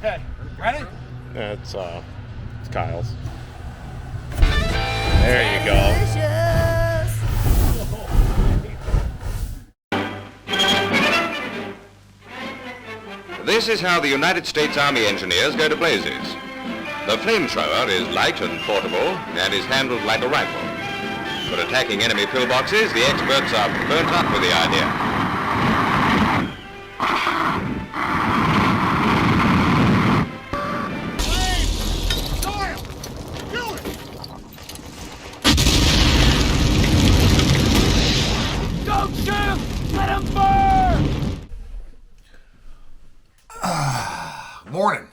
Okay, ready? It's Kyle's. There you go. This is how the United States Army engineers go to blazes. The flamethrower is light and portable and is handled like a rifle. For attacking enemy pillboxes, the experts are burnt up with the idea. Don't shoot! Let him burn! Morning.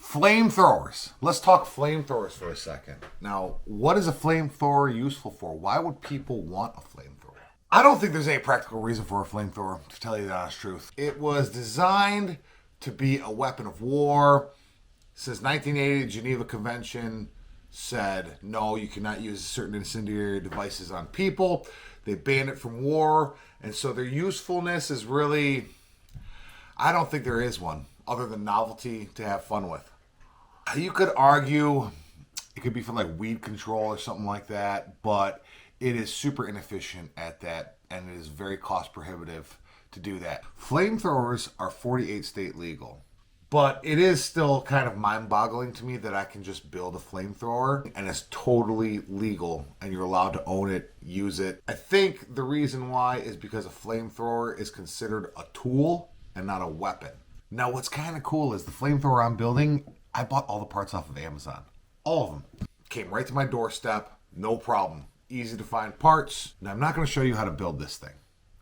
Flamethrowers. Let's talk flamethrowers for a second. Now, what is a flamethrower useful for? Why would people want a flamethrower? I don't think there's any practical reason for a flamethrower, to tell you the honest truth. It was designed to be a weapon of war. Since 1980, the Geneva Convention said, no, you cannot use certain incendiary devices on people. They banned it from war. And so their usefulness is really, I don't think there is one other than novelty to have fun with. You could argue it could be for like weed control or something like that, but it is super inefficient at that, and it is very cost prohibitive to do that. Flamethrowers are 48 state legal, but it is still kind of mind-boggling to me that I can just build a flamethrower and it's totally legal and you're allowed to own it, use it. I think the reason why is because a flamethrower is considered a tool and not a weapon. Now, what's kind of cool is the flamethrower I'm building, I bought all the parts off of Amazon. All of them. Came right to my doorstep, no problem. Easy to find parts. Now, I'm not going to show you how to build this thing,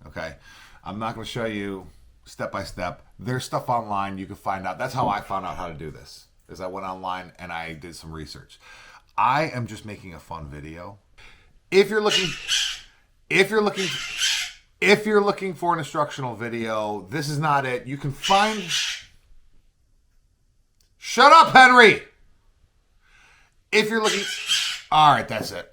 okay? I'm not going to show you step by step. There's stuff online you can find out. That's how I found out how to do this, is I went online and I did some research. I am just making a fun video. If you're looking for an instructional video, this is not it. You can find... Shut up, Henry! If you're looking... All right, that's it.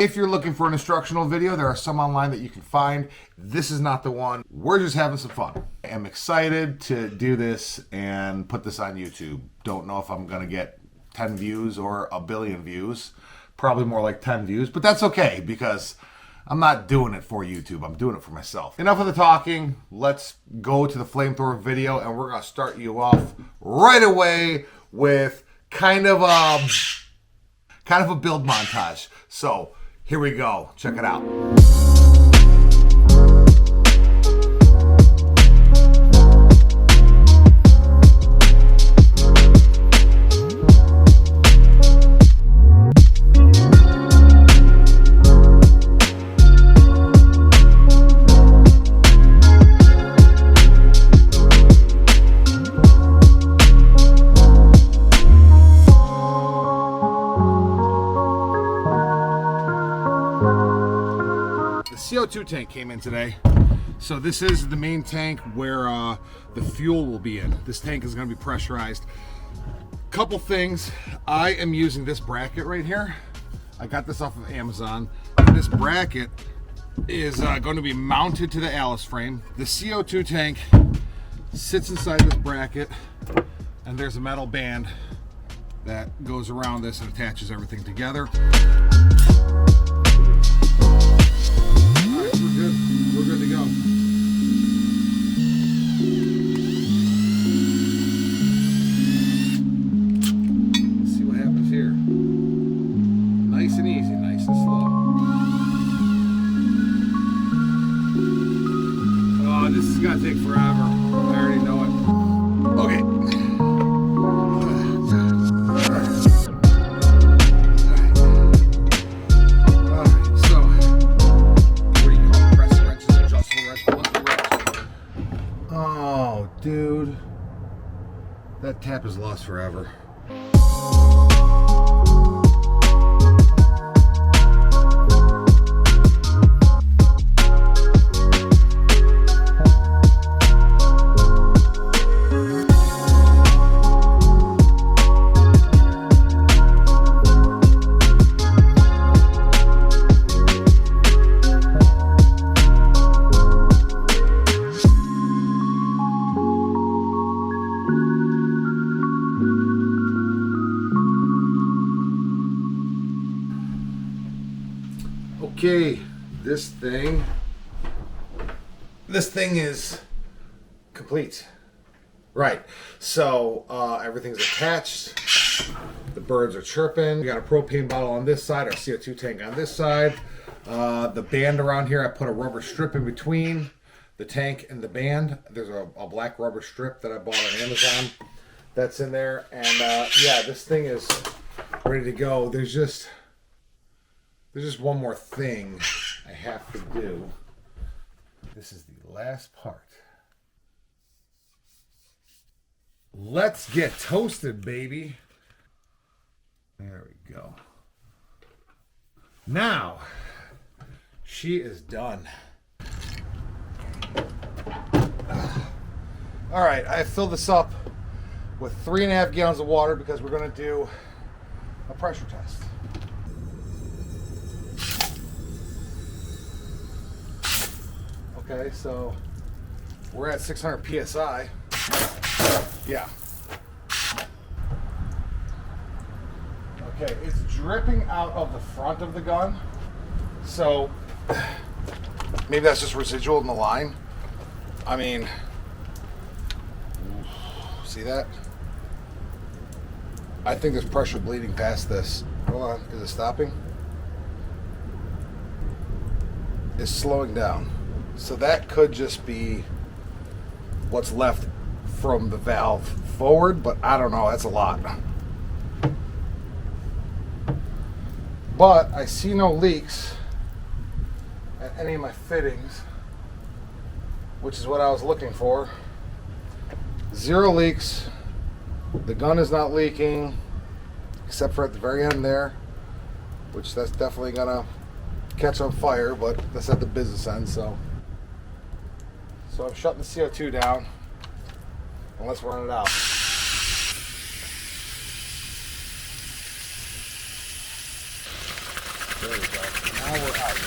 If you're looking for an instructional video, there are some online that you can find. This is not the one. We're just having some fun. I am excited to do this and put this on YouTube. Don't know if I'm going to get 10 views or a billion views. Probably more like 10 views, but that's okay because I'm not doing it for YouTube. I'm doing it for myself. Enough of the talking. Let's go to the flamethrower video, and we're going to start you off right away with kind of a build montage. So here we go. Check it out. CO2 tank came in today. So this is the main tank where the fuel will be in. This tank is going to be pressurized. Couple things. I am using this bracket right here. I got this off of Amazon. This bracket is going to be mounted to the Alice frame. The CO2 tank sits inside this bracket, and there's a metal band that goes around this and attaches everything together. We're good to go. Let's see what happens here. Nice and easy, nice and slow. Oh, this is gonna take forever. I already know it. Okay. Dude, that tap is lost forever. Okay, this thing is complete. Right, so everything's attached. The birds are chirping. We got a propane bottle on this side, our CO2 tank on this side. The band around here, I put a rubber strip in between the tank and the band. There's a black rubber strip that I bought on Amazon that's in there. And yeah, this thing is ready to go. There's just one more thing I have to do. This is the last part. Let's get toasted, baby. There we go. Now, she is done. All right, I filled this up with 3.5 gallons of water because we're going to do a pressure test. Okay, so we're at 600 psi. Yeah. Okay, it's dripping out of the front of the gun. So maybe that's just residual in the line. I mean, see that? I think there's pressure bleeding past this. Hold on, is it stopping? It's slowing down. So that could just be what's left from the valve forward, but I don't know, that's a lot. But I see no leaks at any of my fittings, which is what I was looking for. 0 leaks. The gun is not leaking, except for at the very end there, which that's definitely gonna catch on fire, but that's at the business end, so I'm shutting the CO2 down. And let's run it out. There we go. Now we're out.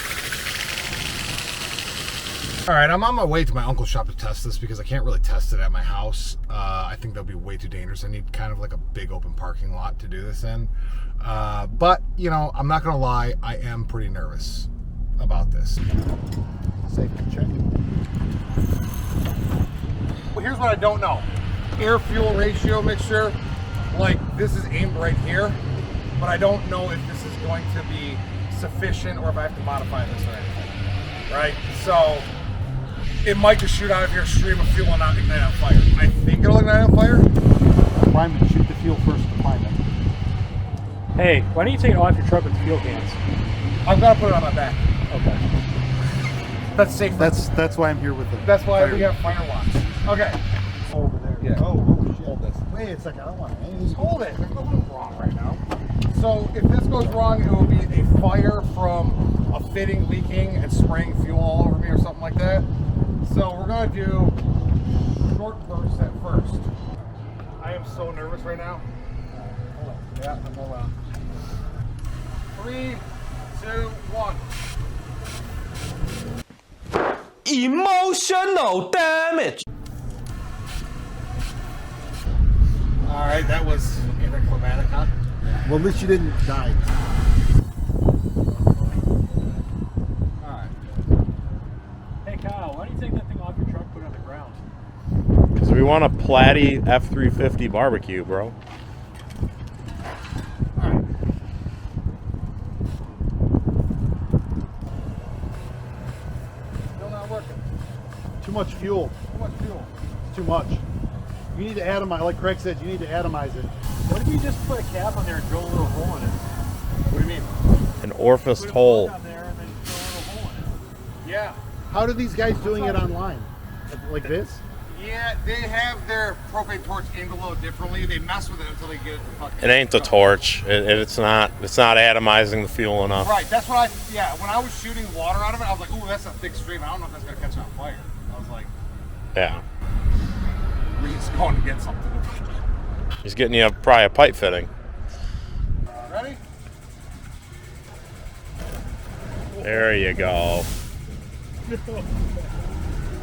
All right, I'm on my way to my uncle's shop to test this because I can't really test it at my house. I think that'll be way too dangerous. I need kind of like a big open parking lot to do this in. But, you know, I'm not going to lie. I am pretty nervous about this. Safety check. Well, here's what I don't know. Air-fuel ratio mixture, like this is aimed right here, but I don't know if this is going to be sufficient or if I have to modify this or anything, right? So it might just shoot out of here a stream of fuel and not ignite on fire. I think it'll ignite on fire. Prime it, shoot the fuel first to prime it. Hey, why don't you take it off your truck with the fuel cans? I'm gonna put it on my back. Okay. That's safe. That's why I'm here with it. That's why we have fire watch. Okay. Over there. Yeah. Oh, holy shit. Hold this. Wait a second, I don't want any. Just hold it. There's nothing wrong right now. So if this goes wrong, it will be a fire from a fitting leaking and spraying fuel all over me or something like that. So we're gonna do short bursts at first. I am so nervous right now. Hold on. Yeah, I'm all out. 3, 2, 1. Emotional damage. All right, that was anticlimactic, huh? Well, at least you didn't die. All right. Hey, Kyle, why don't you take that thing off your truck, put it on the ground? Because we want a Platy F-350 barbecue, bro. All right. Still not working. Too much fuel. Too much fuel. It's too much. You need to atomize, like Craig said, you need to atomize it. What if you just put a cap on there and drill a little hole in it? What do you mean? An orifice Put a hole. plug on there and then drill a little hole in it. Yeah. How are these guys doing it online? Like this? Yeah, they have their propane torch aimed a little differently. They mess with it until they get it to fucking. It ain't the torch. It's not atomizing the fuel enough. Right, that's what when I was shooting water out of it, I was like, ooh, that's a thick stream. I don't know if that's gonna catch on fire. I was like, Yeah. Reed's going to get something. He's getting you probably a pipe fitting. Ready? There you go.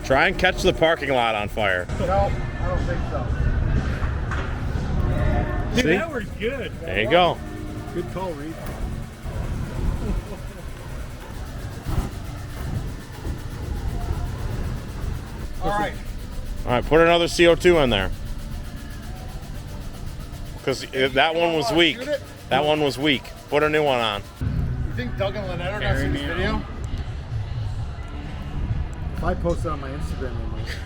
Try and catch the parking lot on fire. No, I don't think so. Dude, See? that worked good. There you go. Good call, Reed. All right. All right, put another CO2 in there. Because that one was weak. That one was weak. Put a new one on. You think Doug and Lynette are going to see this video? If I post it on my Instagram,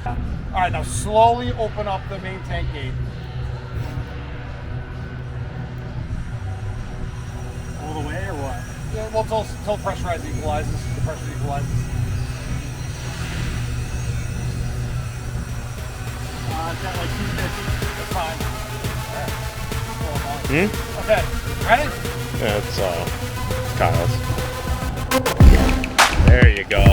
I might. All right, now slowly open up the main tank gate. All the way or what? Yeah, well, until pressurized equalizes. The pressure equalizes. It's at like 250. That's fine. Hmm? Okay, ready? Yeah, it's Kyle's. There you go.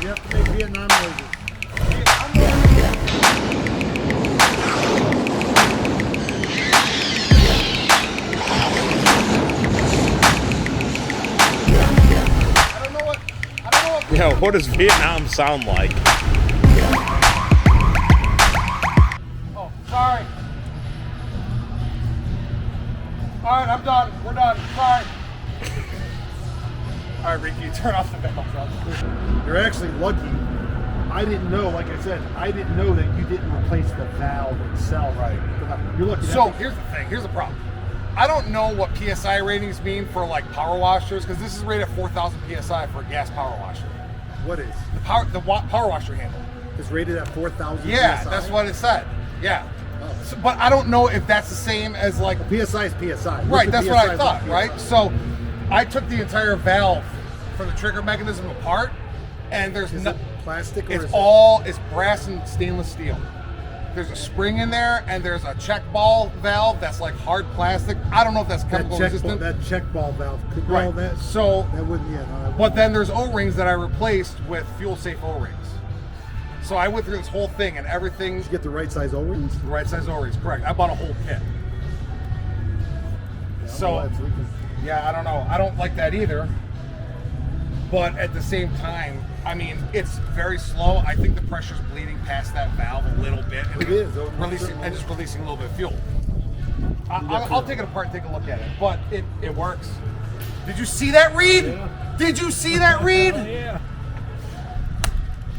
You have to make Vietnam noises. Yeah, what does Vietnam sound like? Oh, sorry. All right, I'm done. We're done. Sorry. All right, Ricky, turn off the valve. You're actually lucky. I didn't know, like I said, I didn't know that you didn't replace the valve itself. Right. You're lucky. So here's the thing. Here's the problem. I don't know what PSI ratings mean for like power washers because this is rated at 4,000 PSI for a gas power washer. What is? The power washer handle. It's rated at 4,000 Yeah, PSI? that's what it said. Yeah. Oh. So, but I don't know if that's the same as like. PSI is PSI. Right, What's that's the what PSI I thought, for right? PSI? So I took the entire valve for the trigger mechanism apart, and there's Is no. it plastic or It's is it's brass and stainless steel. There's a spring in there, and there's a check ball valve that's like hard plastic. I don't know if that's chemical resistant. That check ball valve. Could, Right. Well, that, So, that wouldn't, yeah. No, that but then there's O-rings that I replaced with fuel-safe O-rings. So I went through this whole thing, and everything. Did you get the right size O-rings? The right size O-rings, correct. I bought a whole kit. So, yeah, I don't know. I don't like that either. But at the same time, I mean, it's very slow. I think the pressure's bleeding past that valve a little bit. And It is. just releasing a little bit of fuel. I'll take it apart and take a look at it. But it works. Did you see that read? Yeah. Did you see that read? Oh, yeah.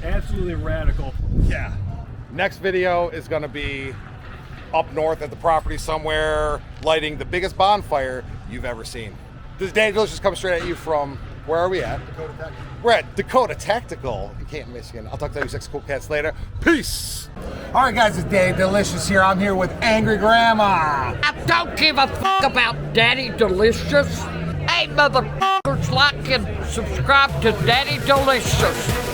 Absolutely radical. Yeah. Next video is going to be up north at the property somewhere, lighting the biggest bonfire you've ever seen. This Danny Delicious comes straight at you from, where are we at? Dakota Tech. We're at Dakota Tactical in Canton, Michigan. I'll talk to you 6 cool cats later. Peace. All right, guys, it's Danny Delicious here. I'm here with Angry Grandma. I don't give a f about Daddy Delicious. Hey, motherfuckers, like and subscribe to Daddy Delicious.